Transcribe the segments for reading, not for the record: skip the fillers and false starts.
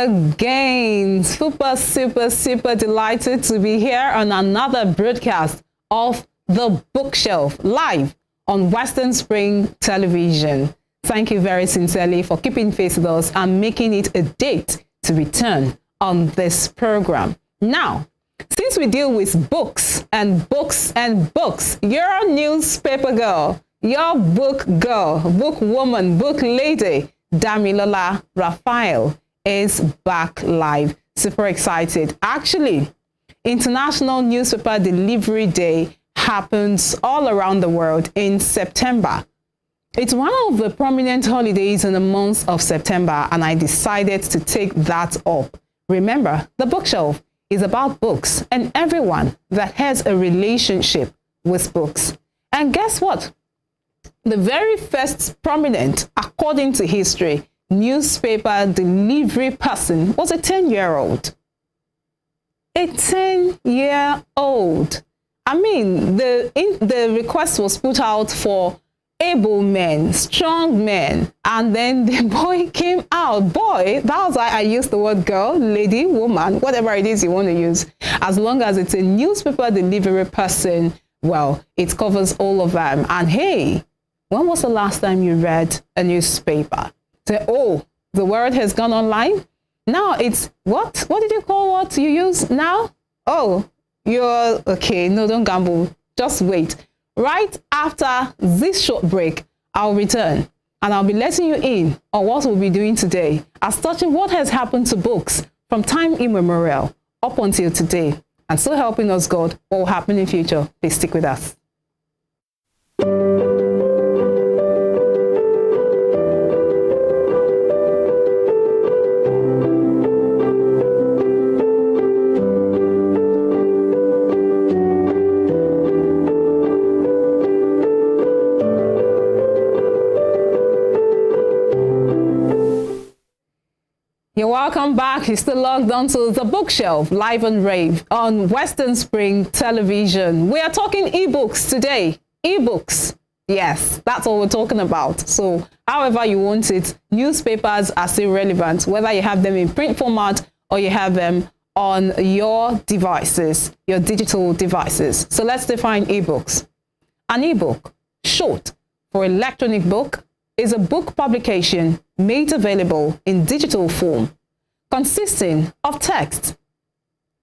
again. Super delighted to be here on another broadcast of The Bookshelf live on Western Spring Television. Thank you very sincerely for keeping faith with us and making it a date to return on this program. Now, since we deal with books and books and books, your newspaper girl, your book girl, book woman, book lady, DAMILOLA RAPHAEL is back live. Super excited. Actually, International Newspaper Delivery Day happens all around the world in September. It's one of the prominent holidays in the month of September, and I decided to take that up. Remember, the bookshelf is about books and everyone that has a relationship with books. And guess what? The very first prominent, according to history, newspaper delivery person was a 10-year-old. A 10-year-old. I mean, the request was put out for able men, strong men, and then the boy came out. Boy, that was why I used the word girl, lady, woman, whatever it is you want to use. As long as it's a newspaper delivery person, well, it covers all of them. And hey, when was the last time you read a newspaper? Say, oh, the word has gone online. Now it's what? What did you call what you use now? Oh, you're okay. No, don't gamble. Just wait. Right after this short break, I'll return and I'll be letting you in on what we'll be doing today, as touching what has happened to books from time immemorial up until today, and so helping us God, what will happen in future. Please stick with us. You're welcome back. You're still logged on to The Bookshelf, live and rave on Western Spring Television. We are talking ebooks today. Ebooks. Yes, that's what we're talking about. So however you want it, newspapers are still relevant, whether you have them in print format or you have them on your devices, your digital devices. So let's define ebooks. An ebook, short for electronic book, is a book publication made available in digital form, consisting of text,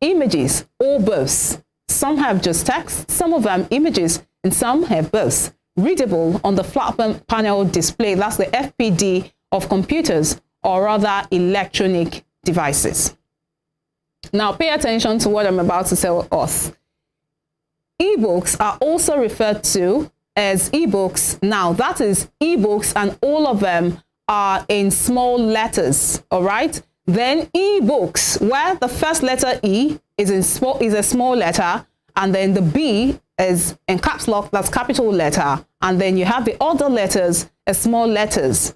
images, or both. Some have just text, some of them images, and some have both. Readable on the flat panel display, that's the FPD of computers, or rather electronic devices. Now pay attention to what I'm about to tell us. Ebooks are also referred to as ebooks. Now that is ebooks, and all of them are in small letters. All right, then ebooks, where the first letter E is a small letter, and then the B is in caps lock, that's capital letter, and then you have the other letters as small letters.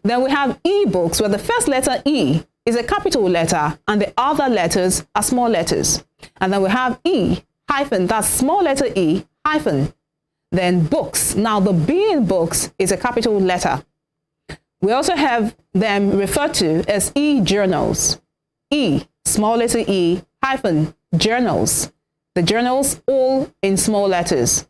Then we have ebooks, where the first letter E is a capital letter and the other letters are small letters. And then we have E hyphen, that's small letter E hyphen, then books. Now the B in books is a capital letter. We also have them referred to as e-journals. E, small letter E hyphen, journals. The journals all in small letters.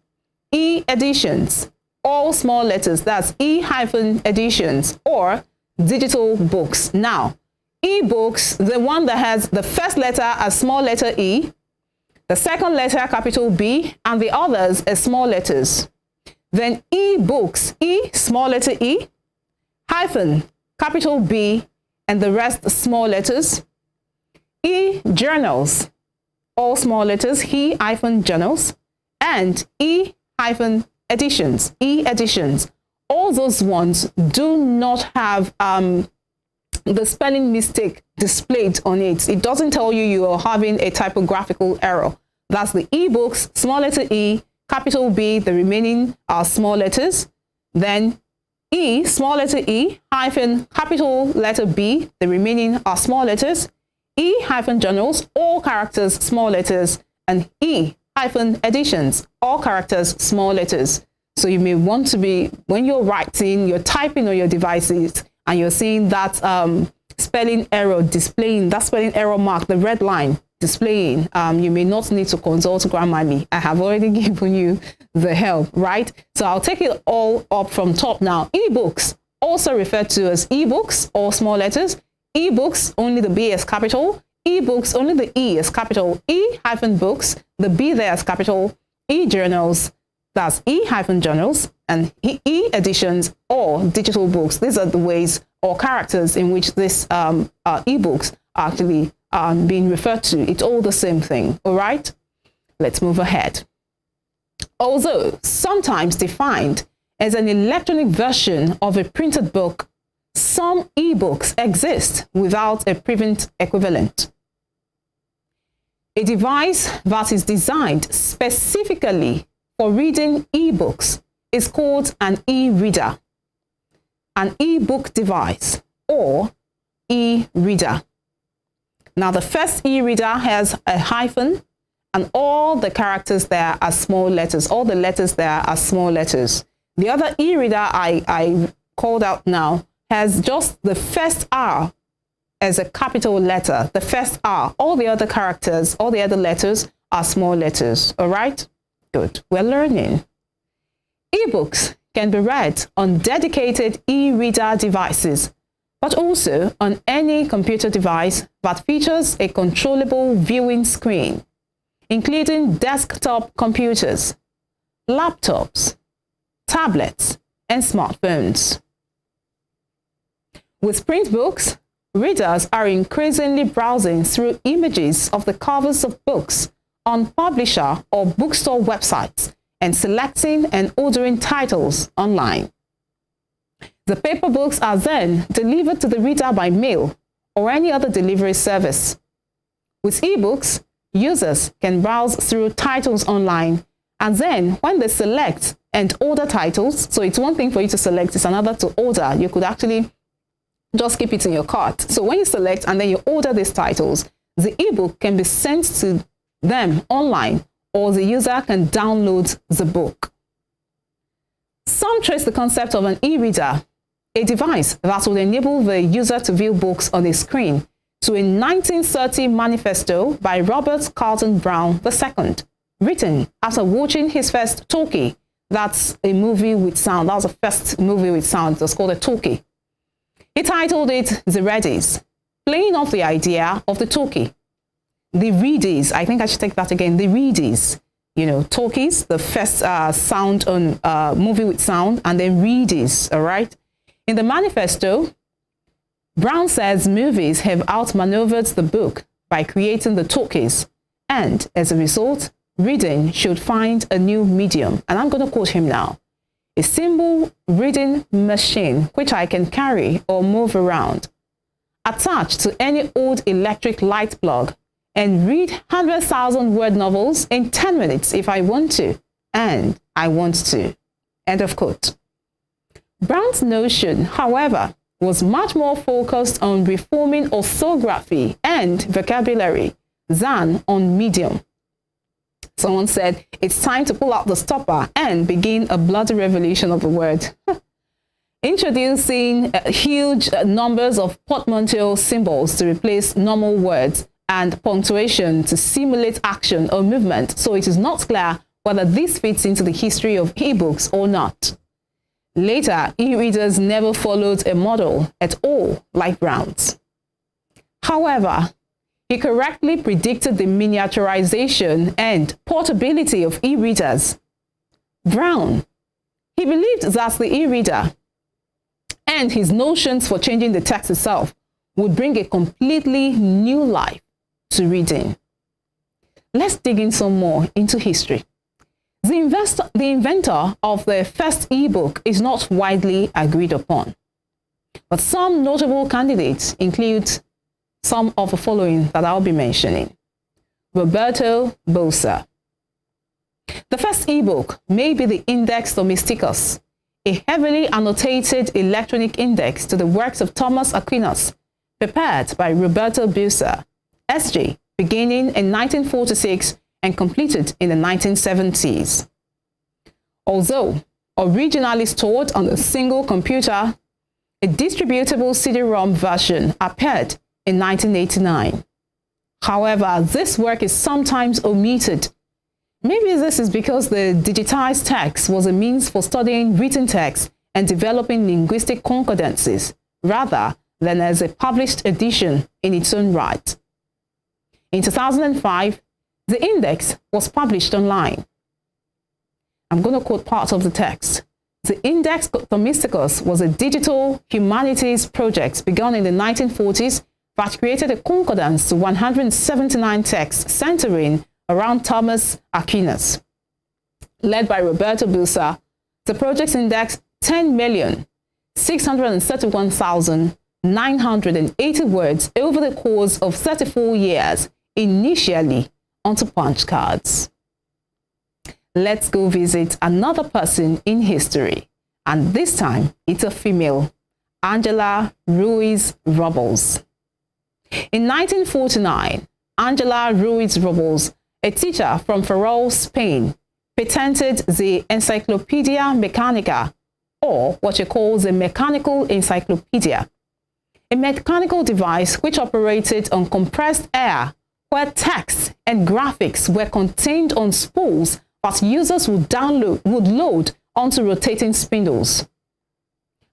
E-editions, all small letters. That's E hyphen editions, or digital books. Now, e-books, the one that has the first letter as small letter E, the second letter capital B, and the others as small letters. Then e-books, E, small letter E, hyphen, capital B, and the rest small letters. E-journals, all small letters, E hyphen journals, and E hyphen editions, e-editions. All those ones do not have the spelling mistake displayed on it. It doesn't tell you you are having a typographical error. That's the ebooks, small letter E, capital B, the remaining are small letters. Then E, small letter E, hyphen, capital letter B, the remaining are small letters. E hyphen journals, all characters small letters, and E hyphen editions, all characters small letters. So you may want to be, when you're writing, you're typing on your devices, and you're seeing that spelling error displaying, that spelling error mark, the red line displaying, you may not need to consult Grammarly. I have already given you the help, right? So I'll take it all up from top now. Ebooks, also referred to as ebooks or small letters. Ebooks, only the B is capital. Ebooks, only the E is capital. E-books, the B there is capital. E-journals, that's E-journals, and E-editions or digital books. These are the ways or characters in which this ebooks are actually being referred to. It's all the same thing, all right? Let's move ahead. Although sometimes defined as an electronic version of a printed book, some ebooks exist without a print equivalent. A device that is designed specifically for reading ebooks is called an e-reader, an e-book device, or e-reader. Now, the first e-reader has a hyphen, and all the characters there are small letters. All the letters there are small letters. The other e-reader I called out now has just the first R as a capital letter, the first R. All the other characters, all the other letters are small letters, all right? Good, we're learning. Ebooks can be read on dedicated e-reader devices, but also on any computer device that features a controllable viewing screen, including desktop computers, laptops, tablets, and smartphones. With print books, readers are increasingly browsing through images of the covers of books on publisher or bookstore websites and selecting and ordering titles online. The paper books are then delivered to the reader by mail or any other delivery service. With ebooks, users can browse through titles online, and then when they select and order titles, so it's one thing for you to select, it's another to order. You could actually just keep it in your cart. So when you select and then you order these titles, the ebook can be sent to them online, or the user can download the book. Some trace the concept of an e-reader, a device that would enable the user to view books on a screen, to a 1930 manifesto by Robert Carlton Brown II, written after watching his first talkie. That's a movie with sound. That was the first movie with sound. It was called a talkie. He titled it The Readies, playing off the idea of the talkie. The readies, I think I should take that again, the readies. You know, talkies, the first sound on movie with sound, and then readies, all right? In the manifesto, Brown says movies have outmaneuvered the book by creating the talkies, and as a result, reading should find a new medium. And I'm going to quote him now. A simple reading machine which I can carry or move around, attached to any old electric light plug, and read 100,000 word novels in 10 minutes if I want to, and I want to. End of quote. Brown's notion, however, was much more focused on reforming orthography and vocabulary than on medium. Someone said, it's time to pull out the stopper and begin a bloody revolution of the word. Introducing huge numbers of portmanteau symbols to replace normal words and punctuation to simulate action or movement, so it is not clear whether this fits into the history of ebooks or not. Later, e-readers never followed a model at all like Brown's. However, he correctly predicted the miniaturization and portability of e-readers. Brown, he believed that the e-reader and his notions for changing the text itself would bring a completely new life to reading. Let's dig in some more into history. The inventor of the first ebook is not widely agreed upon, but some notable candidates include some of the following that I'll be mentioning. Roberto Bosa. The first ebook may be the Index Domesticus, a heavily annotated electronic index to the works of Thomas Aquinas, prepared by Roberto Bosa, S.J., beginning in 1946 and completed in the 1970s. Although originally stored on a single computer, a distributable CD-ROM version appeared in 1989. However, this work is sometimes omitted. Maybe this is because the digitized text was a means for studying written text and developing linguistic concordances, rather than as a published edition in its own right. In 2005, the index was published online. I'm going to quote part of the text. The Index Thomisticus was a digital humanities project begun in the 1940s that created a concordance to 179 texts centering around Thomas Aquinas. Led by Roberto Busa, the project indexed 10,631,980 words over the course of 34 years, initially onto punch cards. Let's go visit another person in history, and this time it's a female, Angela Ruiz Robles. In 1949, Angela Ruiz Robles, a teacher from Ferrol, Spain, patented the Encyclopedia Mechanica, or what she calls a mechanical encyclopedia, a mechanical device which operated on compressed air, where text and graphics were contained on spools that users would load onto rotating spindles.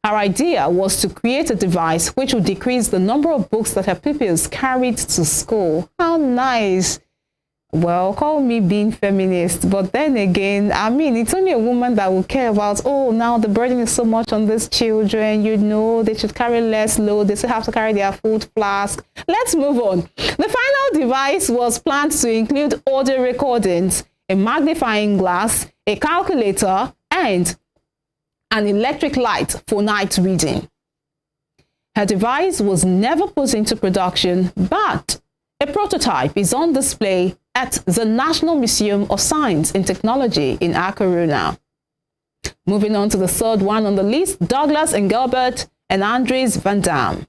Her idea was to create a device which would decrease the number of books that her pupils carried to school. How nice! Well, call me being feminist, but then again, I mean, it's only a woman that will care about, oh, now the burden is so much on these children, you know, they should carry less load, they still have to carry their food flask. Let's move on. The final device was planned to include audio recordings, a magnifying glass, a calculator, and an electric light for night reading. Her device was never put into production, but a prototype is on display at the National Museum of Science and Technology in Akuru now. Moving on to the third one on the list, Douglas Engelbart and Andries van Dam.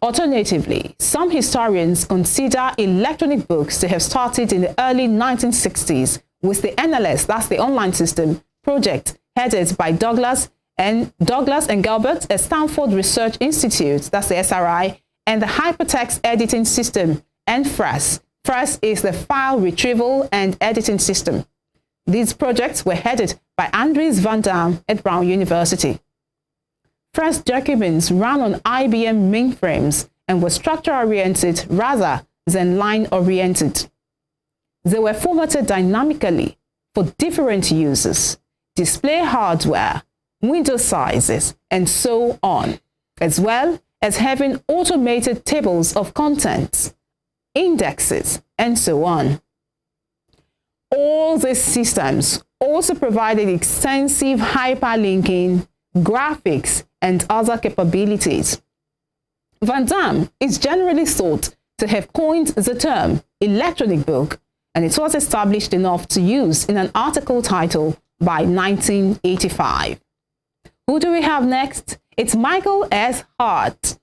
Alternatively, some historians consider electronic books to have started in the early 1960s with the NLS, that's the online system, project headed by Douglas Engelbart at Stanford Research Institute, that's the SRI, and the hypertext editing system, and FRES. FRES is the file retrieval and editing system. These projects were headed by Andries van Dam at Brown University. FRES documents ran on IBM mainframes and were structure-oriented rather than line-oriented. They were formatted dynamically for different uses, display hardware, window sizes, and so on, as well as having automated tables of contents, indexes, and so on. All these systems also provided extensive hyperlinking, graphics, and other capabilities. Van Dam is generally thought to have coined the term electronic book, and it was established enough to use in an article title by 1985. Who do we have next? It's Michael S. Hart.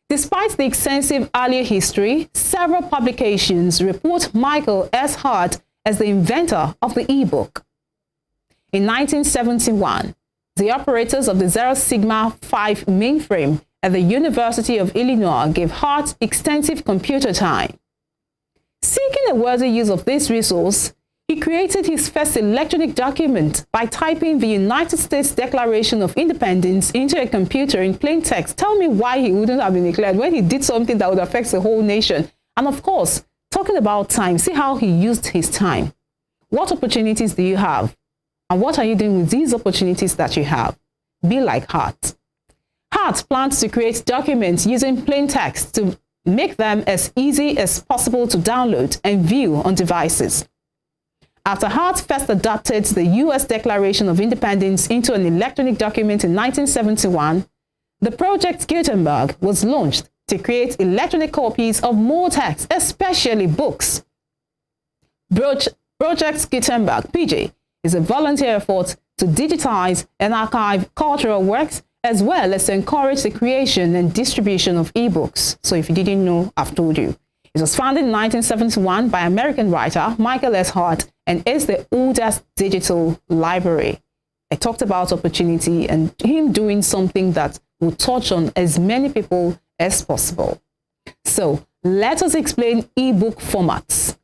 Despite the extensive earlier history, several publications report Michael S. Hart as the inventor of the e-book. In 1971, the operators of the Zero Sigma 5 mainframe at the University of Illinois gave Hart extensive computer time. Seeking a worthy use of this resource, he created his first electronic document by typing the United States Declaration of Independence into a computer in plain text. Tell me why he wouldn't have been declared when he did something that would affect the whole nation. And of course, talking about time, see how he used his time. What opportunities do you have? And what are you doing with these opportunities that you have? Be like Hart. Hart plans to create documents using plain text to make them as easy as possible to download and view on devices. After Hart first adapted the U.S. Declaration of Independence into an electronic document in 1971, the Project Gutenberg was launched to create electronic copies of more text, especially books. Project Gutenberg, PG, is a volunteer effort to digitize and archive cultural works, as well as to encourage the creation and distribution of ebooks. So if you didn't know, I've told you. It was founded in 1971 by American writer Michael S. Hart and is the oldest digital library. I talked about opportunity and him doing something that will touch on as many people as possible. So let us explain ebook formats.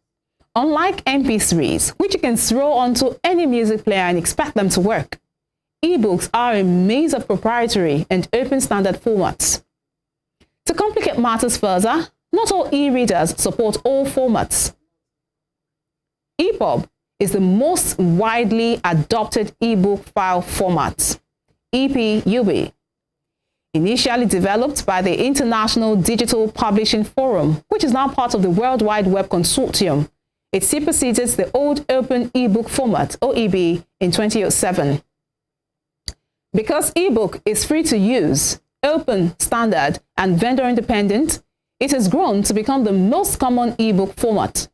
Unlike MP3s, which you can throw onto any music player and expect them to work, ebooks are a maze of proprietary and open standard formats. To complicate matters further, not all e-readers support all formats. EPUB is the most widely adopted ebook file format, EPUB. Initially developed by the International Digital Publishing Forum, which is now part of the World Wide Web Consortium, it superseded the old Open eBook format, OEB, in 2007. Because ebook is free to use, open, standard, and vendor independent, it has grown to become the most common ebook format.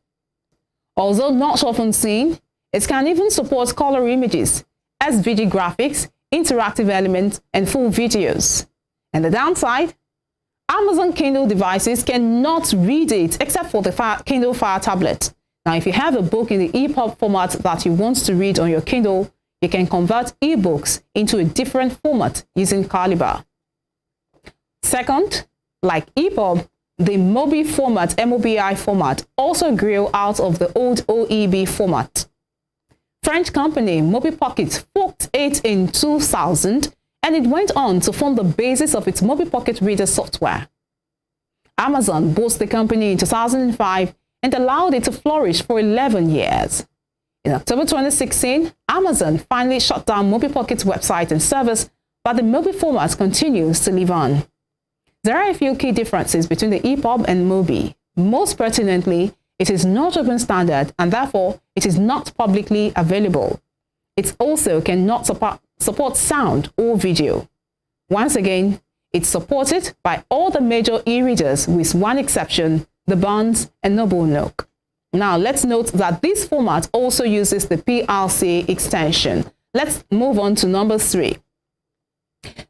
Although not often seen, it can even support color images, SVG graphics, interactive elements, and full videos. And the downside? Amazon Kindle devices cannot read it except for the Kindle Fire tablet. Now, if you have a book in the EPUB format that you want to read on your Kindle, you can convert ebooks into a different format using Calibre. Second, like EPUB, the MOBI format, MOBI format, also grew out of the old OEB format. French company Mobi Pocket forked it in 2000, and it went on to form the basis of its Mobi Pocket reader software. Amazon bought the company in 2005 and allowed it to flourish for 11 years. In October 2016, Amazon finally shut down Mobi Pocket's website and service, but the Mobi format continues to live on. There are a few key differences between the EPUB and MOBI. Most pertinently, it is not open standard and therefore it is not publicly available. It also cannot support sound or video. Once again, it's supported by all the major e-readers with one exception, the Barnes and Noble Nook. Now let's note that this format also uses the PLC extension. Let's move on to number 3.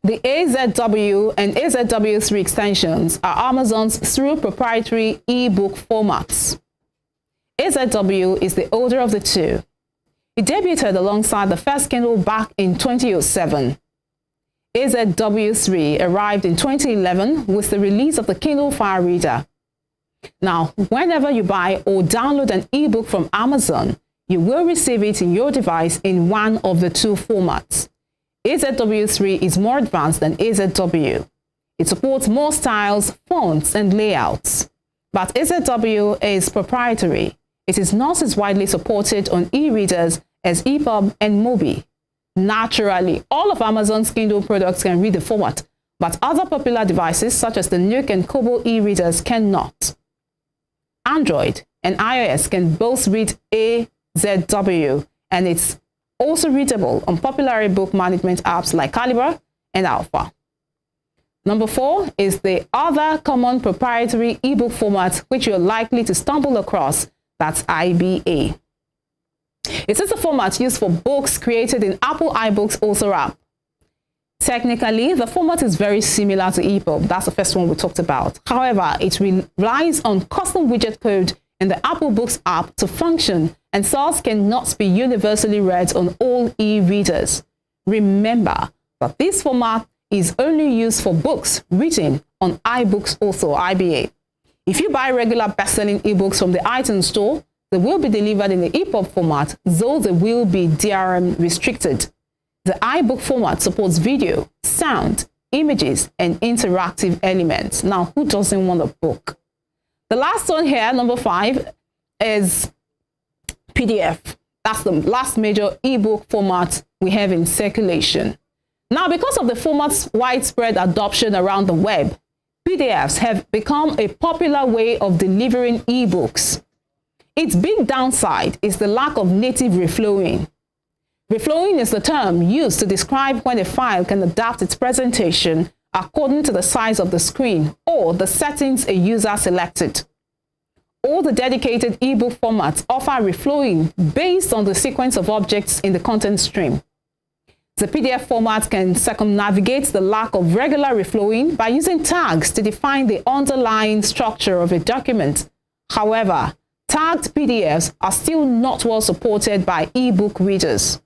The AZW and AZW3 extensions are Amazon's through proprietary ebook formats. AZW is the older of the two. It debuted alongside the first Kindle back in 2007. AZW3 arrived in 2011 with the release of the Kindle Fire Reader. Now, whenever you buy or download an ebook from Amazon, you will receive it in your device in one of the two formats. AZW3 is more advanced than AZW. It supports more styles, fonts, and layouts. But AZW is proprietary. It is not as widely supported on e-readers as EPUB and MOBI. Naturally, all of Amazon's Kindle products can read the format, but other popular devices such as the Nook and Kobo e-readers cannot. Android and iOS can both read AZW, and it's also readable on popular ebook management apps like Calibre and Alpha. Number 4 is the other common proprietary ebook format which you're likely to stumble across. That's IBA. It is a format used for books created in Apple iBooks Author app. Technically, the format is very similar to EPUB. That's the first one we talked about. However, it relies on custom widget code in the Apple Books app to function, and thus cannot be universally read on all e-readers. Remember that this format is only used for books written on iBooks Author, IBA. If you buy regular best-selling ebooks from the iTunes store, they will be delivered in the EPUB format, though they will be DRM restricted. The iBook format supports video, sound, images, and interactive elements. Now, who doesn't want a book? The last one here, number 5, is PDF. That's the last major ebook format we have in circulation. Now, because of the format's widespread adoption around the web, PDFs have become a popular way of delivering ebooks. Its big downside is the lack of native reflowing. Reflowing is the term used to describe when a file can adapt its presentation according to the size of the screen or the settings a user selected. All the dedicated ebook formats offer reflowing based on the sequence of objects in the content stream. The PDF format can circumnavigate the lack of regular reflowing by using tags to define the underlying structure of a document. However, tagged PDFs are still not well supported by ebook readers.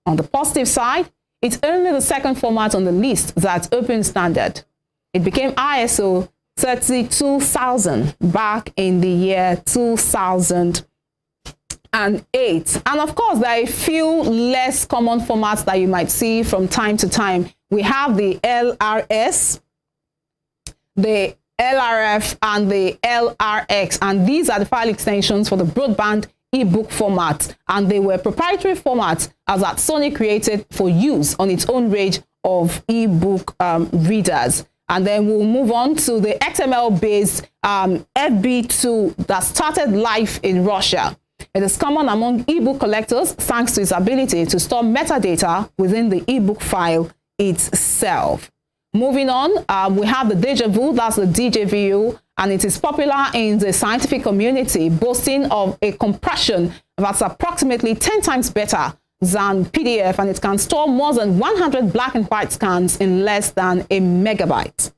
On the positive side, It's only the second format on the list that's open standard. It became ISO 32000 back in the year 2008. And of course, there are a few less common formats that you might see from time to time. We have the LRS, the LRF, and the LRX, and these are the file extensions for the broadband ebook format, and they were proprietary formats as that Sony created for use on its own range of ebook readers. And then we'll move on to the XML-based FB2 that started life in Russia. It is common among ebook collectors thanks to its ability to store metadata within the ebook file itself. Moving on, we have the Deja Vu, that's the DJVU, and it is popular in the scientific community, boasting of a compression that's approximately 10 times better than PDF, and it can store more than 100 black and white scans in less than a megabyte.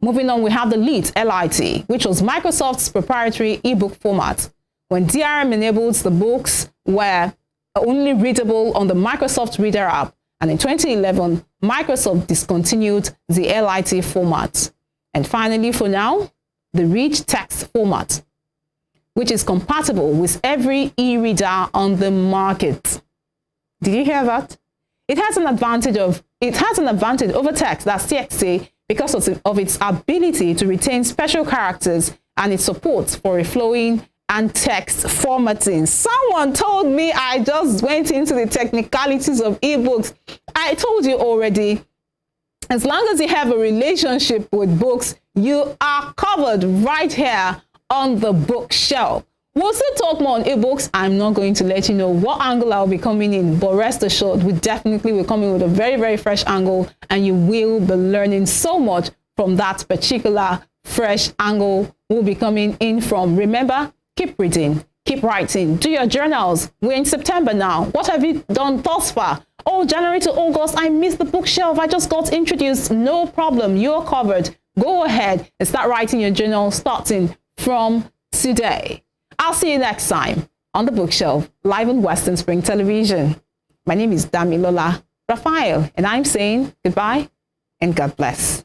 Moving on, we have the LIT, LIT, which was Microsoft's proprietary ebook format. When DRM enabled, the books were only readable on the Microsoft Reader app, and in 2011, Microsoft discontinued the LIT format. And finally, for now, the Rich Text format, which is compatible with every e-reader on the market. Did you hear that? It has an advantage over text, that's TXT, because of its ability to retain special characters and its support for reflowing and text formatting. Someone told me I just went into the technicalities of ebooks. I told you already, as long as you have a relationship with books, you are covered right here on the bookshelf. We'll still talk more on ebooks. I'm not going to let you know what angle I'll be coming in, but rest assured, we definitely will come in with a very, very fresh angle, and you will be learning so much from that particular fresh angle we'll be coming in from. Remember, keep reading, keep writing, do your journals. We're in September now. What have you done thus far? Oh, January to August, I missed the bookshelf. I just got introduced. No problem. You're covered. Go ahead and start writing your journal starting from today. I'll see you next time on the bookshelf, live on Western Spring Television. My name is DAMILOLA RAPHAEL, and I'm saying goodbye and God bless.